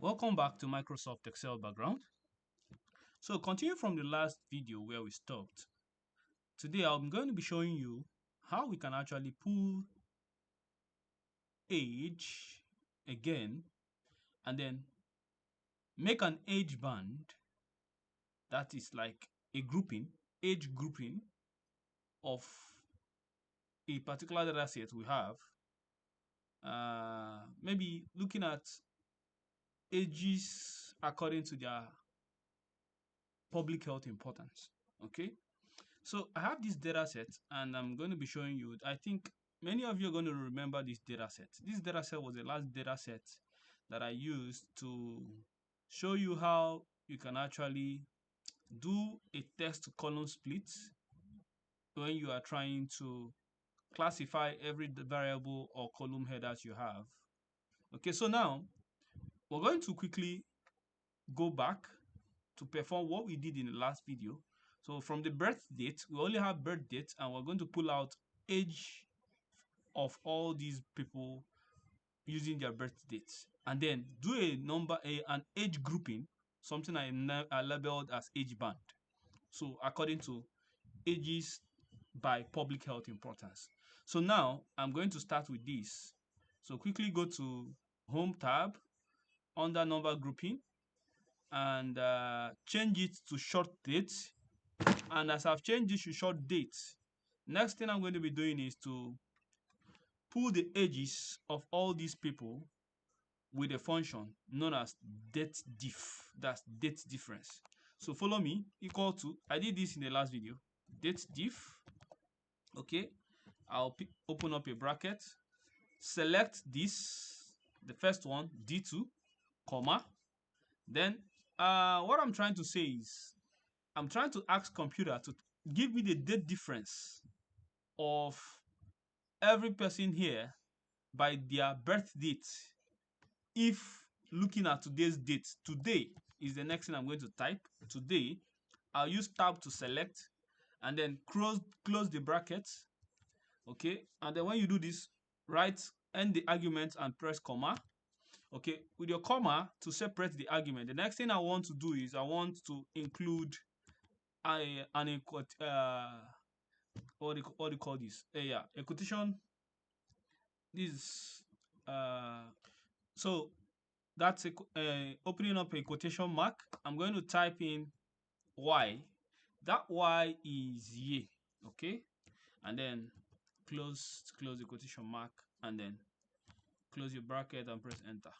Welcome back to Microsoft Excel background. So continue from the last video where we stopped. Today I'm going to be showing you how we can actually pull age again and then make an age band that is like a age grouping of a particular data set we have. Maybe looking at ages according to their public health importance. Okay. So I have this data set and I'm going to be showing you, I think many of you are going to remember this data set. This data set was the last data set that I used to show you how you can actually do a text column split when you are trying to classify every variable or column headers you have. Okay, so now we're going to quickly go back to perform what we did in the last video. So from the birth date, we only have birth date and we're going to pull out age of all these people using their birth dates and then do an age grouping, something I labeled as age band. So according to ages by public health importance. So now I'm going to start with this. So quickly go to Home tab under number grouping and change it to short date. And as I've changed it to short date, next thing I'm going to be doing is to pull the ages of all these people with a function known as date diff. That's date difference. So follow me, equal to, I did this in the last video, date diff. Okay, I'll open up a bracket, select this, the first one, D2, comma. Then what I'm trying to say is, I'm trying to ask computer to give me the date difference of every person here by their birth date. If looking at today's date, today is the next thing I'm going to type. Today, I'll use tab to select and then close the brackets. Okay, and then when you do this, end the argument and press comma. Okay, with your comma to separate the argument, the next thing I want to do is I want to include what do you call this? A quotation. This so that's opening up a quotation mark. I'm going to type in y. That y is ye. Okay, and then close the quotation mark and then close your bracket and press enter.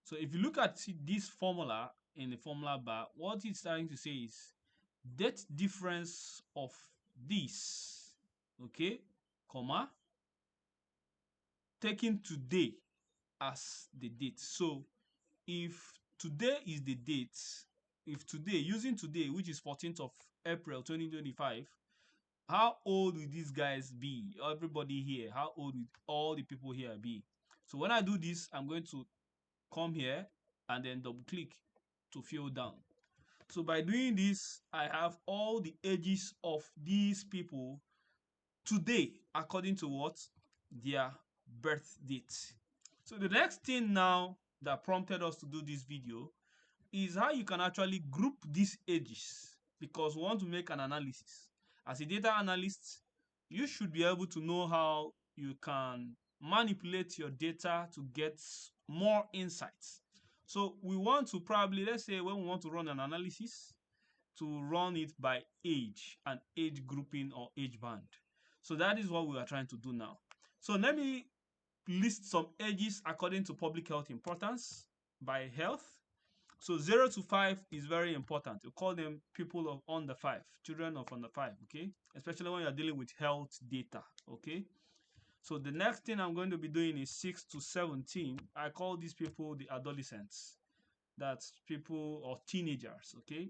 So if you look at this formula in the formula bar, what it's trying to say is date difference of this, okay, comma, taking today as the date. So if today is the date, if today, using today, which is 14th of April 2025, how old will these guys be? Everybody here, how old will all the people here be? So when I do this, I'm going to come here and then double click to fill down. So by doing this, I have all the ages of these people today according to what? Their birth date. So the next thing now that prompted us to do this video is how you can actually group these ages, because we want to make an analysis. As a data analyst, you should be able to know how you can manipulate your data to get more insights. So we want to probably, let's say when we want to run an analysis, to run it by age and age grouping or age band. So that is what we are trying to do now. So let me list some ages according to public health importance by health. So 0 to 5 is very important. You call them people of under 5, children of under 5, okay? Especially when you're dealing with health data, okay? So the next thing I'm going to be doing is 6 to 17. I call these people the adolescents. That's people or teenagers, okay?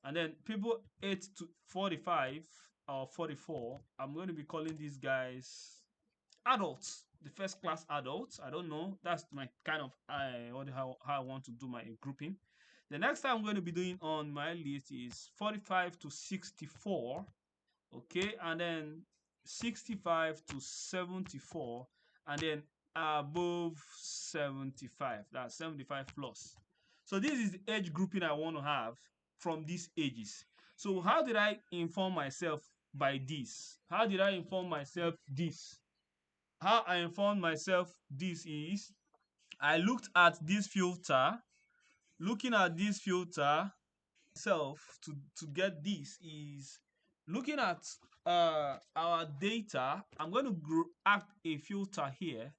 And then people 8 to 45 or 44, I'm going to be calling these guys adults, the first class adults. I don't know. That's my kind of how I want to do my grouping. The next thing I'm going to be doing on my list is 45 to 64. Okay, and then 65 to 74, and then above 75. That's 75 plus. So this is the age grouping I want to have from these ages. So how did I inform myself by this? How did I inform myself this? How I informed myself this is I looked at this filter. Looking at this filter itself to get this is looking at our data. I'm going to add a filter here.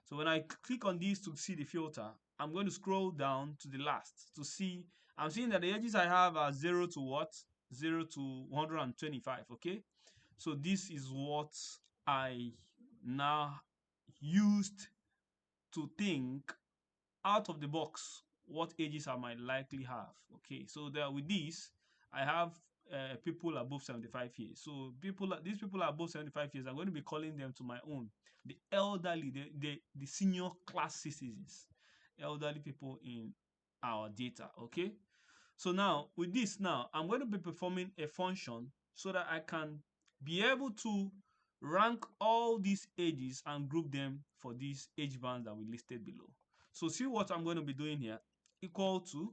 So when I click on this to see the filter, I'm going to scroll down to the last to see. I'm seeing that the edges I have are 0 to what? 0 to 125. Okay. So this is what I now used to think out of the box what ages I might likely have. Okay, so there with this, I have people above 75 years. So these people are above 75 years. I'm going to be calling them to my own. The elderly, the senior class citizens, elderly people in our data. Okay, so now with this now, I'm going to be performing a function so that I can be able to rank all these ages and group them for these age bands that we listed below. So see what I'm going to be doing here, equal to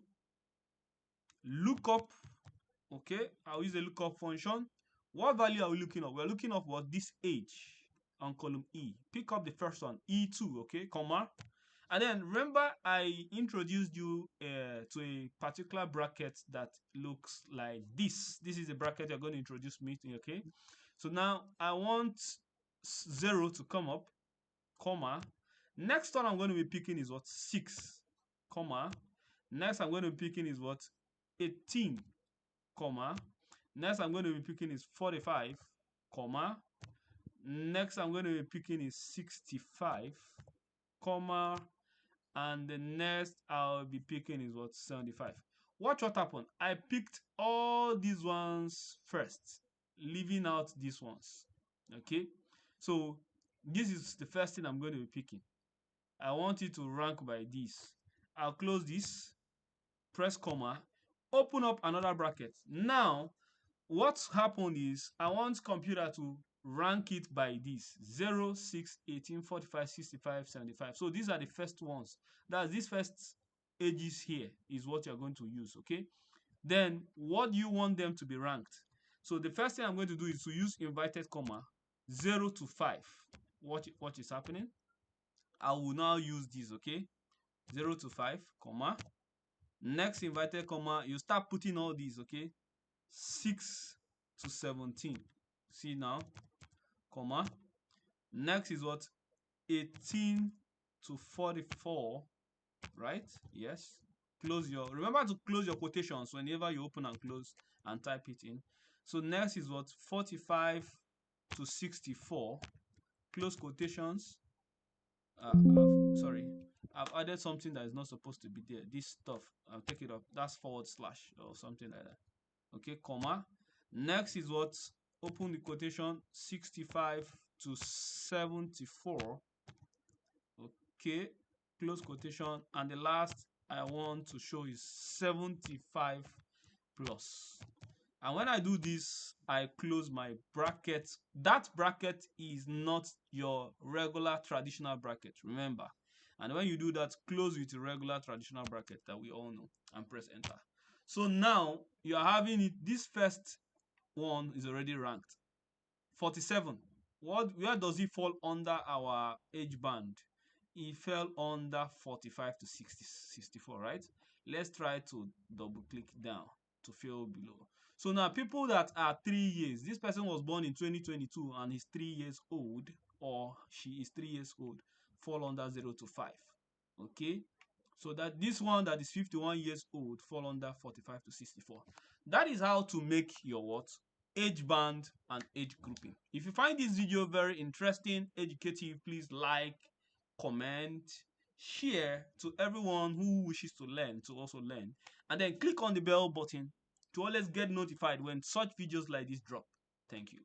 lookup. Okay, I'll use the lookup function. What value are we looking up? We're looking up what this age on column E. Pick up the first one, E2, okay, comma. And then remember I introduced you to a particular bracket that looks like this. This is the bracket you're going to introduce me to, okay? So now I want 0 to come up, comma. Next one I'm going to be picking is what? 6, comma. Next I'm going to be picking is what? 18, comma. Next I'm going to be picking is 45, comma. Next I'm going to be picking is 65, comma. And the next I'll be picking is what? 75. Watch what happened. I picked all these ones first, leaving out these ones. Okay, so this is the first thing I'm going to be picking. I want it to rank by this. I'll close this, press comma, open up another bracket. Now what's happened is I want computer to rank it by this 0, 6, 18, 45, 65, 75. So these are the first ones. That's these first ages here is what you're going to use. Okay, then what do you want them to be ranked? So the first thing I'm going to do is to use inverted comma 0 to 5. What is happening? I will now use this. Okay, 0 to 5, comma. Next inverted comma, you start putting all these. Okay, 6 to 17. See now, comma. Next is what? 18 to 44, right? Yes. Remember to close your quotations whenever you open and close and type it in. So next is what? 45 to 64, close quotations. I've added something that is not supposed to be there. This stuff, I'll take it off. That's forward slash or something like that. Okay, comma. Next is what? Open the quotation, 65 to 74. Okay, close quotation. And the last I want to show is 75 plus. And when I do this, I close my bracket. That bracket is not your regular traditional bracket, remember. And when you do that, close with a regular traditional bracket that we all know and press enter. So now you are having it. This first one is already ranked. 47. Where does it fall under our age band? It fell under 45 to 64, right? Let's try to double click down to fill below. So now people that are 3 years, this person was born in 2022 and is 3 years old, or she is 3 years old, fall under 0 to 5. Okay, so that this one that is 51 years old fall under 45 to 64. That is how to make your what? Age band and age grouping. If you find this video very interesting, educative, please like, comment, share to everyone who wishes to learn to also learn, and then click on the bell button to always get notified when such videos like this drop. Thank you.